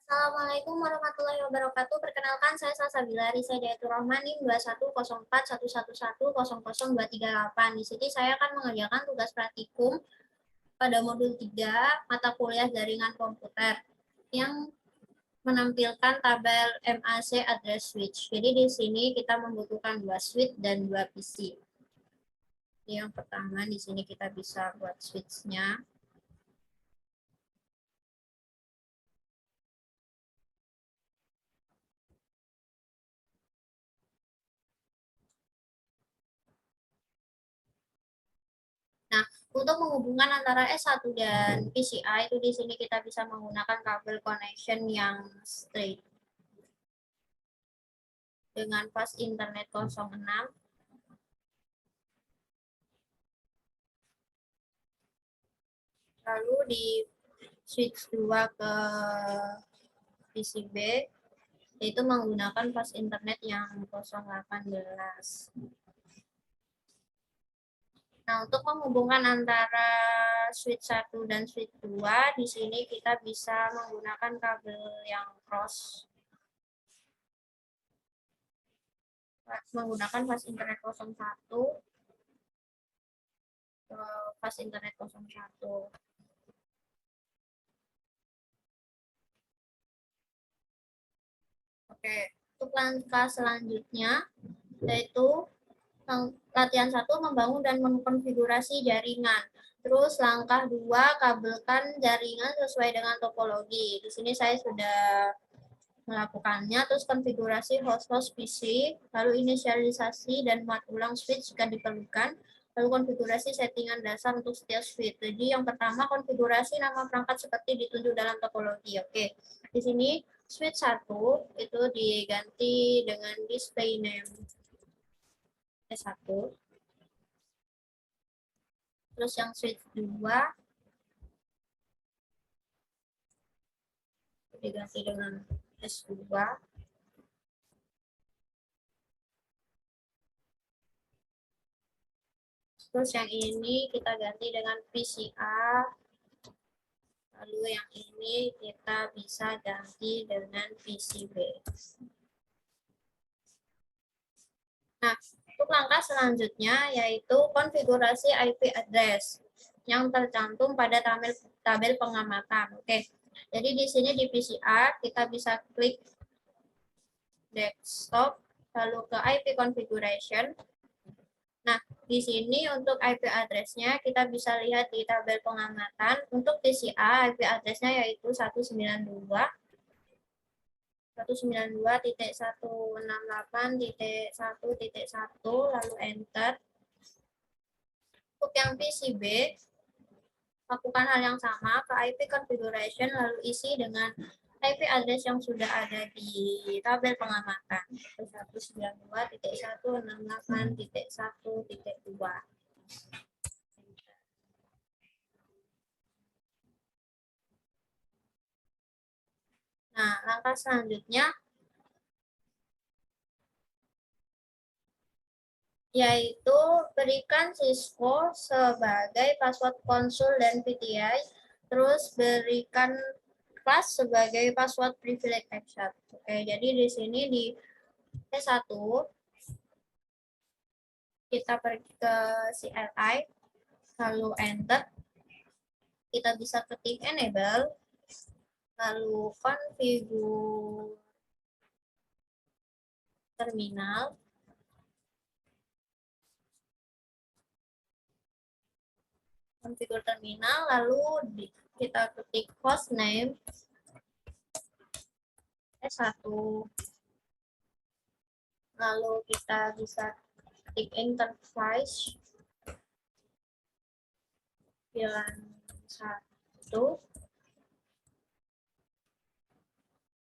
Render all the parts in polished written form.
Assalamualaikum warahmatullahi wabarakatuh. Perkenalkan, saya Salsabila Risa Dayatur Rahman, NIM 210411100038. Di sini saya akan mengerjakan tugas praktikum pada modul 3 mata kuliah jaringan komputer yang menampilkan tabel MAC address switch. Jadi di sini kita membutuhkan 2 switch dan 2 PC. Yang pertama di sini kita bisa buat switch-nya. Nah, untuk menghubungkan antara S1 dan PCI itu di sini kita bisa menggunakan kabel connection yang straight dengan pas internet 06. Lalu di switch 2 ke PCB yaitu menggunakan pas internet yang 018. Nah, untuk menghubungkan antara switch 1 dan switch 2, di sini kita bisa menggunakan kabel yang cross. Menggunakan pas internet 01 ke pas internet 01. Oke, untuk langkah selanjutnya yaitu latihan 1 membangun dan mengkonfigurasi jaringan. Terus langkah 2 kabelkan jaringan sesuai dengan topologi. Di sini saya sudah melakukannya. Terus konfigurasi host-host PC, lalu inisialisasi dan muat ulang switch jika diperlukan. Lalu konfigurasi settingan dasar untuk setiap switch. Jadi yang pertama konfigurasi nama perangkat seperti ditunjuk dalam topologi. Oke, di sini switch 1 itu diganti dengan display name S1. Terus yang switch 2 diganti dengan S2. Terus yang ini kita ganti dengan PCA. Lalu yang ini kita bisa ganti dengan PCB. Nah, untuk langkah selanjutnya yaitu konfigurasi IP address yang tercantum pada tabel pengamatan. Oke, jadi di sini di PCA kita bisa klik desktop, lalu ke IP configuration. Nah, di sini untuk IP address-nya kita bisa lihat di tabel pengamatan. Untuk PCA IP address-nya yaitu 192.168.1.1.1 lalu enter. Untuk yang PCB lakukan hal yang sama ke IP configuration lalu isi dengan IP address yang sudah ada di tabel pengamatan 192.168.1.2. Nah, langkah selanjutnya yaitu berikan siswa sebagai password konsul dan PTI, terus berikan kelas sebagai password privilege access. Oke, jadi di sini di T1 kita pergi ke CLI, lalu enter. Kita bisa ketik enable, lalu configure terminal. Konfigur terminal, lalu kita ketik hostname S1, lalu kita bisa ketik interface VLAN 1.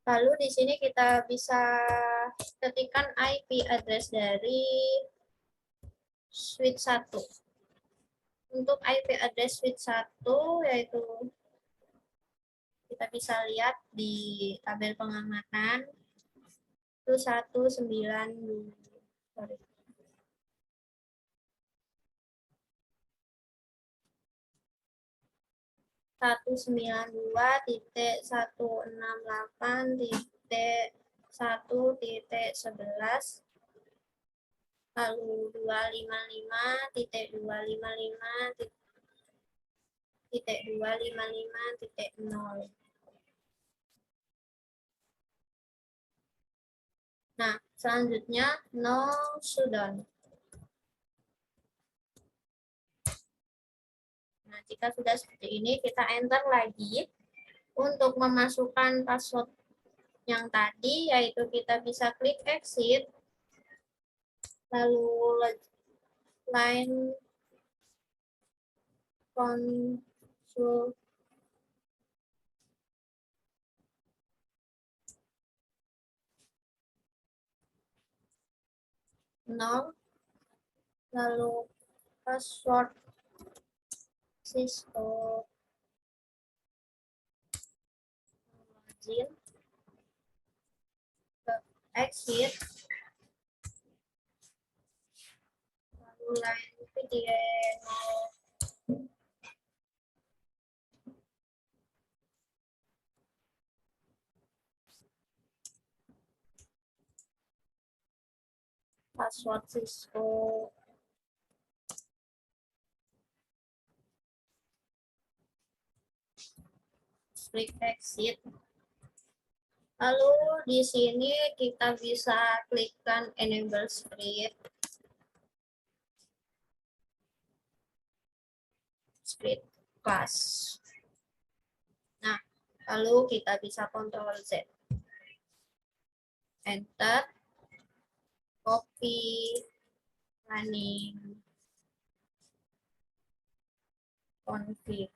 Lalu di sini kita bisa ketikkan IP address dari switch 1. Untuk IP address switch 1 yaitu kita bisa lihat di tabel pengamatan itu 192. Sorry. 195.168.1.11, lalu 255.255.255.0. Nah, selanjutnya no Sudan. Nah, jika sudah seperti ini, kita enter lagi untuk memasukkan password yang tadi, yaitu kita bisa klik exit, lalu line konsul nol, lalu password Cisco login, exit, lalu line VDN 0, password Cisco, klik exit. Lalu di sini kita bisa klikkan enable script class. Nah, lalu kita bisa Ctrl Z, enter, copy, running, config,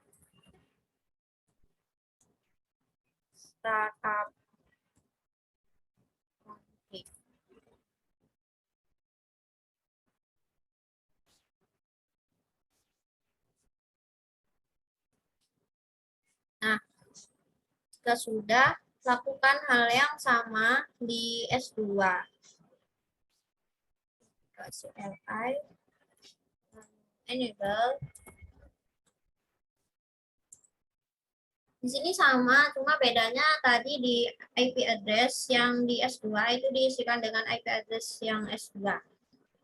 startup, config. Nah, jika sudah, lakukan hal yang sama di S2. Kasih li, enable. Di sini sama, cuma bedanya tadi di IP address yang di S2 itu diisikan dengan IP address yang S2.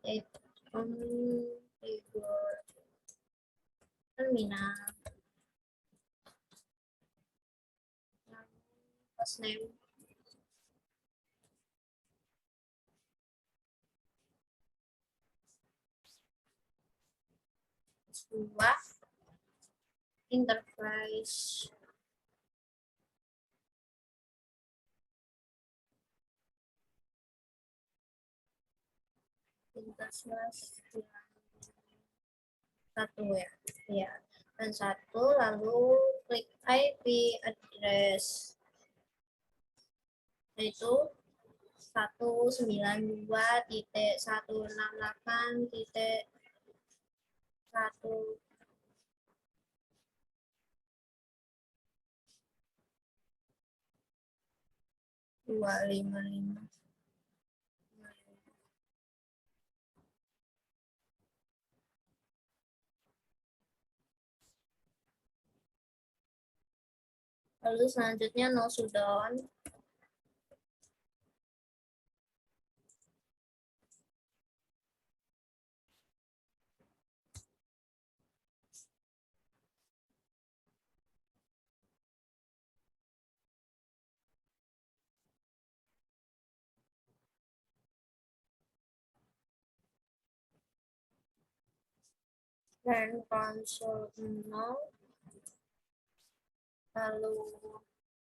Yaitu configure terminal, hostname, S2, enterprise, interface satu ya, ya, dan satu, lalu klik IP address, yaitu 192.168.1 255. Lalu selanjutnya no Sudan. Dan konsol 0, lalu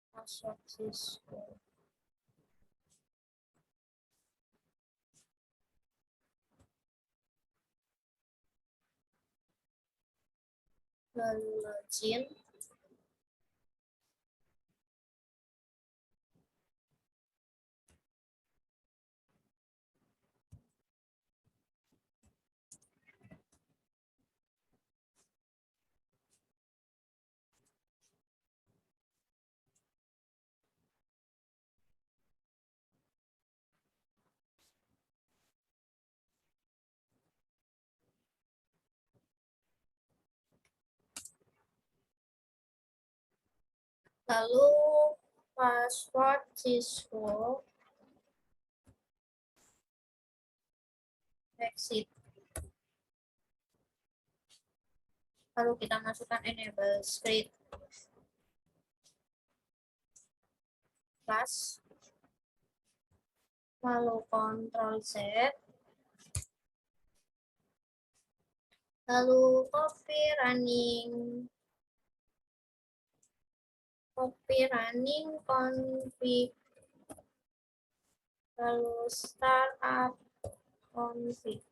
password Cisco, lalu login, Lalu password siswa exit. Lalu kita masukkan enable script plus, lalu Ctrl Z, lalu copy running config, lalu startup config.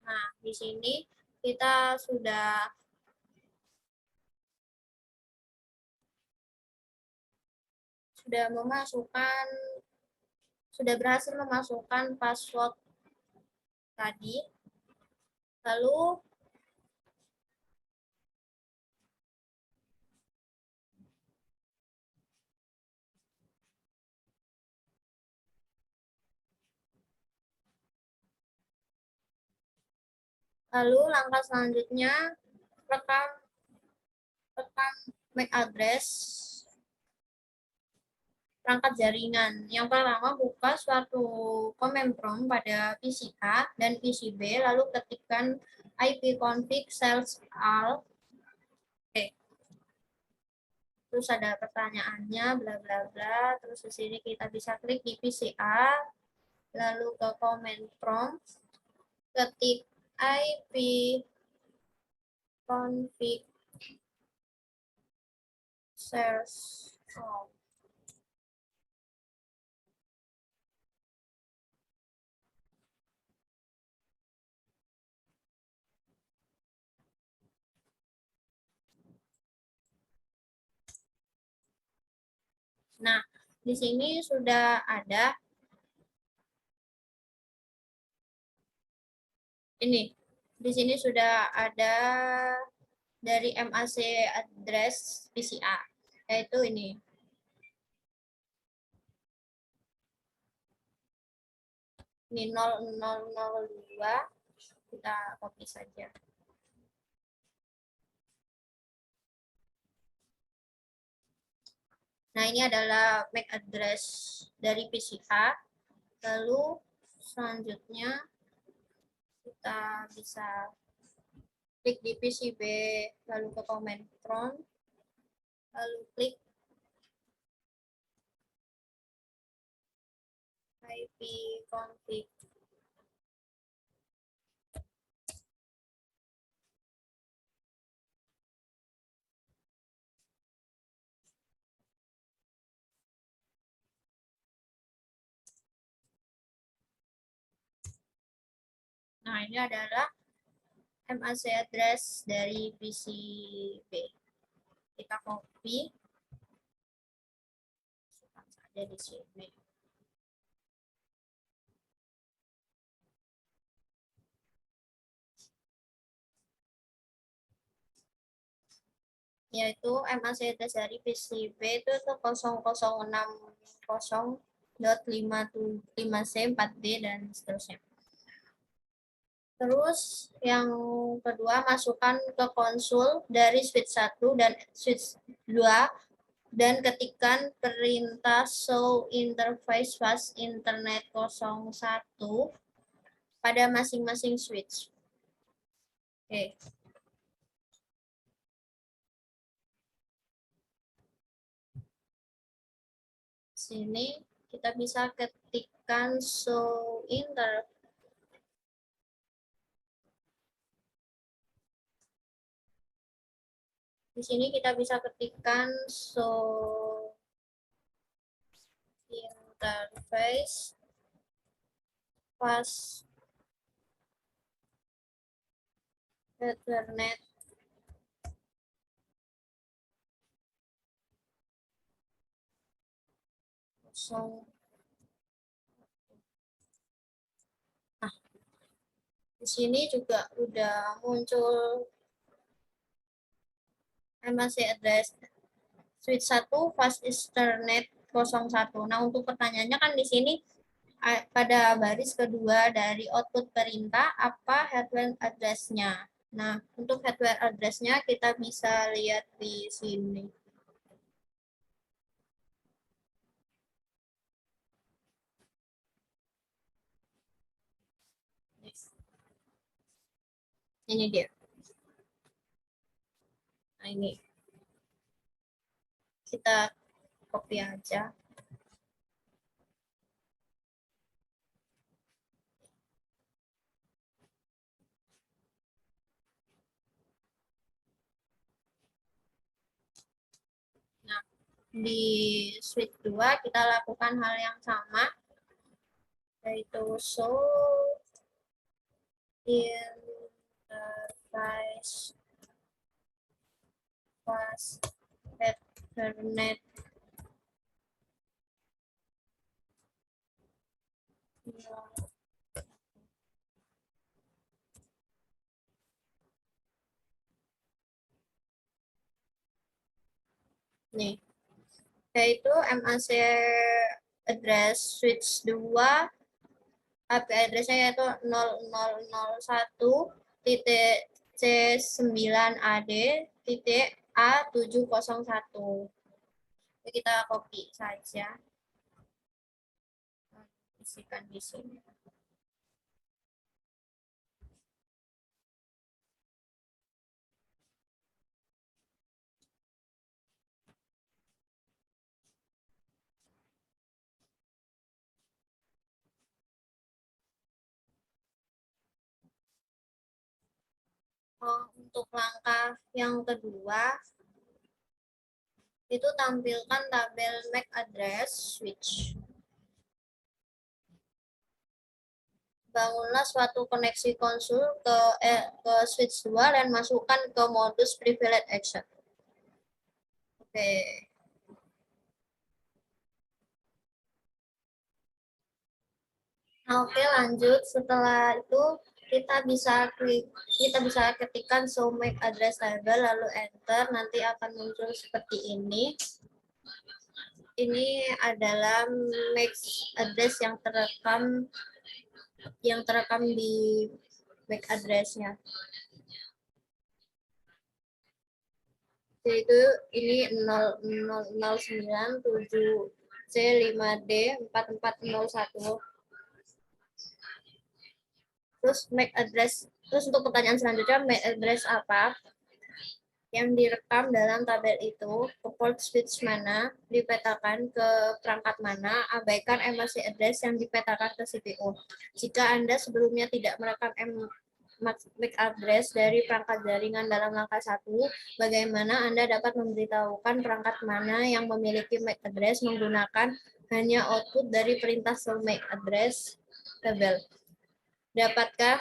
Nah, di sini kita sudah berhasil memasukkan password tadi. Lalu langkah selanjutnya rekam MAC address perangkat jaringan. Yang pertama, buka suatu command prompt pada PC A dan PC B, lalu ketikkan ipconfig sales all. Oke. Terus ada pertanyaannya, bla bla bla. Terus di sini kita bisa klik di PC A, lalu ke command prompt, ketik ipconfig sales all. Nah, di sini sudah ada ini. Di sini sudah ada dari MAC address PCA, yaitu ini. Ini 0002, kita copy saja. Nah, ini adalah MAC address dari PCA. Lalu selanjutnya kita bisa klik di PCB, lalu ke command prompt, lalu klik ipconfig. Nah, ini adalah MAC address dari PCB. Kita copy, masukkan saja di sini. Yaitu MAC address dari PCB itu 0060.57.5C4D dan seterusnya. Terus yang kedua, masukkan ke konsul dari switch 1 dan switch 2 dan ketikkan perintah show interface fast internet 01 pada masing-masing switch. Oke. Sini kita bisa ketikkan show interface. Di sini kita bisa ketikkan show interface fast Ethernet kosong. Nah, di sini juga udah muncul MAC address switch 1 fast Ethernet 01. Nah, untuk pertanyaannya kan di sini pada baris kedua dari output perintah apa headline address-nya. Nah, untuk hardware address-nya kita bisa lihat di sini. Ini dia. Nah, ini. Kita copy aja. Nah, di switch 2 kita lakukan hal yang sama, yaitu show interface pas Ethernet. Nih, yaitu MAC address switch 2, IP address-nya yaitu 0001 titik C9AD titik A701. Kita copy saja, isikan di sini. Untuk langkah yang kedua, itu tampilkan tabel MAC address switch. Bangunlah suatu koneksi konsul ke switch 2 dan masukkan ke modus privilege access. Oke. Oke, lanjut. Setelah itu kita bisa ketikkan show MAC address label lalu enter, nanti akan muncul seperti ini. Ini adalah MAC address yang terekam di MAC address-nya. Yaitu ini 0097C5D4401. Terus MAC address, terus untuk pertanyaan selanjutnya, MAC address apa yang direkam dalam tabel itu, ke port switch mana, dipetakan ke perangkat mana, abaikan MAC address yang dipetakan ke CPU. Jika Anda sebelumnya tidak merekam MAC address dari perangkat jaringan dalam langkah 1, bagaimana Anda dapat memberitahukan perangkat mana yang memiliki MAC address menggunakan hanya output dari perintah show MAC address tabel. Dapatkan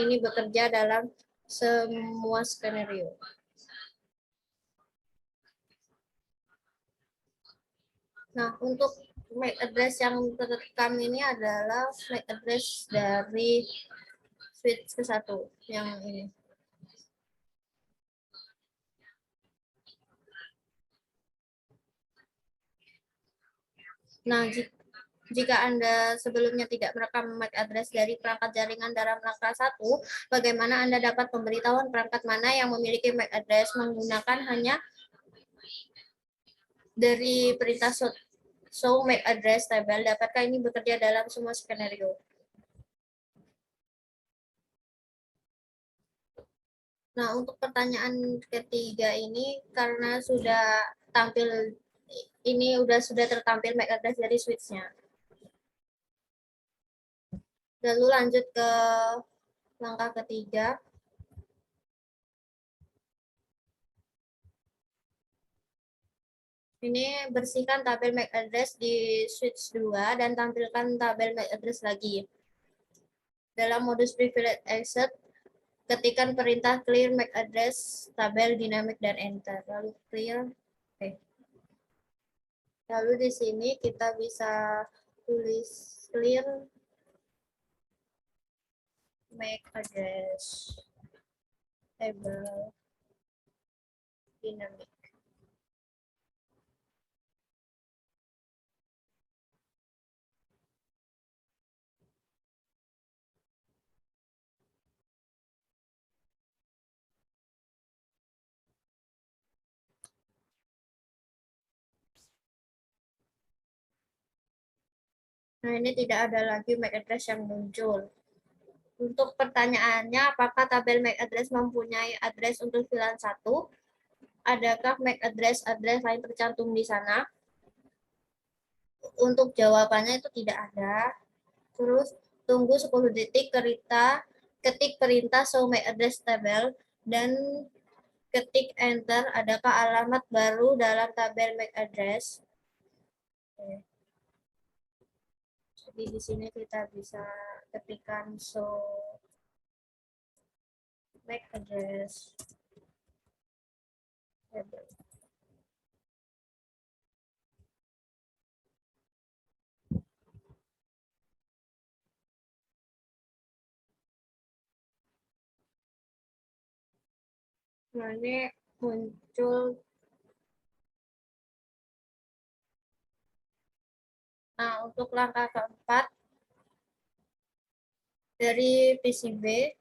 ini bekerja dalam semua skenario. Nah, untuk MAC address yang terekam ini adalah MAC address dari switch ke 1 yang ini. Nah, jika Anda sebelumnya tidak merekam MAC address dari perangkat jaringan dalam langkah 1, bagaimana Anda dapat memberitahuan perangkat mana yang memiliki MAC address menggunakan hanya dari perintah show MAC address tabel? Dapatkah ini bekerja dalam semua skenario? Nah, untuk pertanyaan ketiga ini, karena sudah tertampil MAC address dari switch-nya. Lalu lanjut ke langkah ketiga. Ini bersihkan tabel MAC address di switch 2 dan tampilkan tabel MAC address lagi. Dalam modus privilege exit, ketikkan perintah clear MAC address tabel dinamik dan enter. Lalu clear. Oke. Lalu di sini kita bisa tulis clear MAC address table dinamik. Nah, ini tidak ada lagi MAC address yang muncul. Untuk pertanyaannya, apakah tabel MAC address mempunyai address untuk VLAN 1? Adakah MAC address lain tercantum di sana? Untuk jawabannya itu tidak ada. Terus tunggu 10 detik, ketik perintah show MAC address table dan ketik enter. Adakah alamat baru dalam tabel MAC address? Oke. Jadi di sini kita bisa ketikkan show MAC address table. Nah, ini muncul. Nah, untuk langkah keempat dari PCB,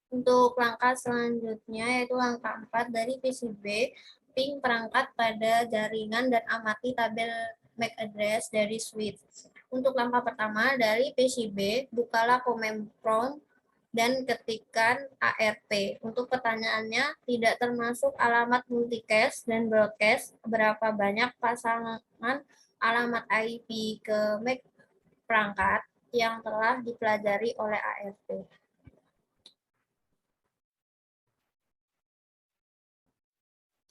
untuk langkah selanjutnya yaitu langkah 4 dari PCB, ping perangkat pada jaringan dan amati tabel MAC address dari switch. Untuk langkah pertama dari PCB, bukalah command prompt dan ketikkan ARP. Untuk pertanyaannya, tidak termasuk alamat multicast dan broadcast, berapa banyak pasangan alamat IP ke MAC perangkat yang telah dipelajari oleh ARP.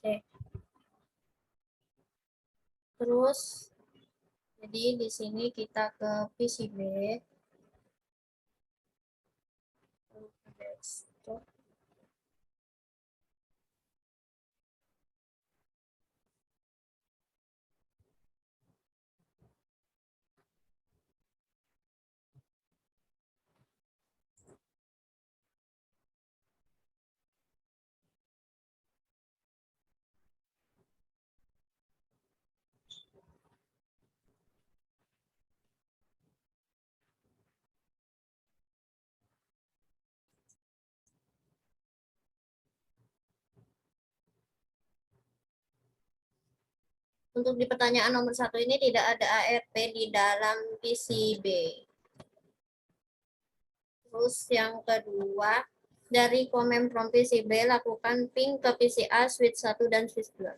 Oke. Terus, jadi di sini kita ke PCB. Untuk di pertanyaan nomor 1 ini tidak ada ARP di dalam PCB. Terus yang kedua, dari command prompt PCB, lakukan ping ke PCA switch 1 dan switch 2.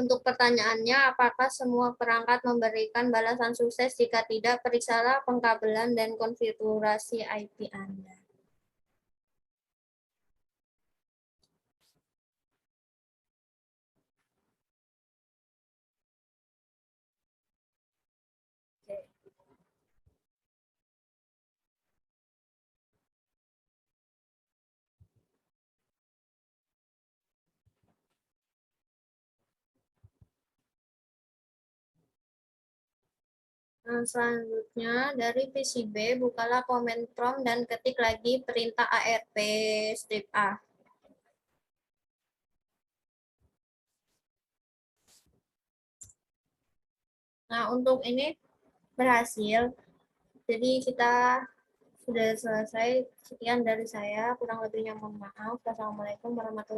Untuk pertanyaannya, apakah semua perangkat memberikan balasan sukses? Jika tidak, periksalah pengkabelan dan konfigurasi IP Anda. Nah, selanjutnya dari PCB, bukalah command prompt dan ketik lagi perintah ARP strip A. Nah, untuk ini berhasil. Jadi kita sudah selesai. Sekian dari saya. Kurang lebihnya mohon maaf. Wassalamualaikum warahmatullahi wabarakatuh.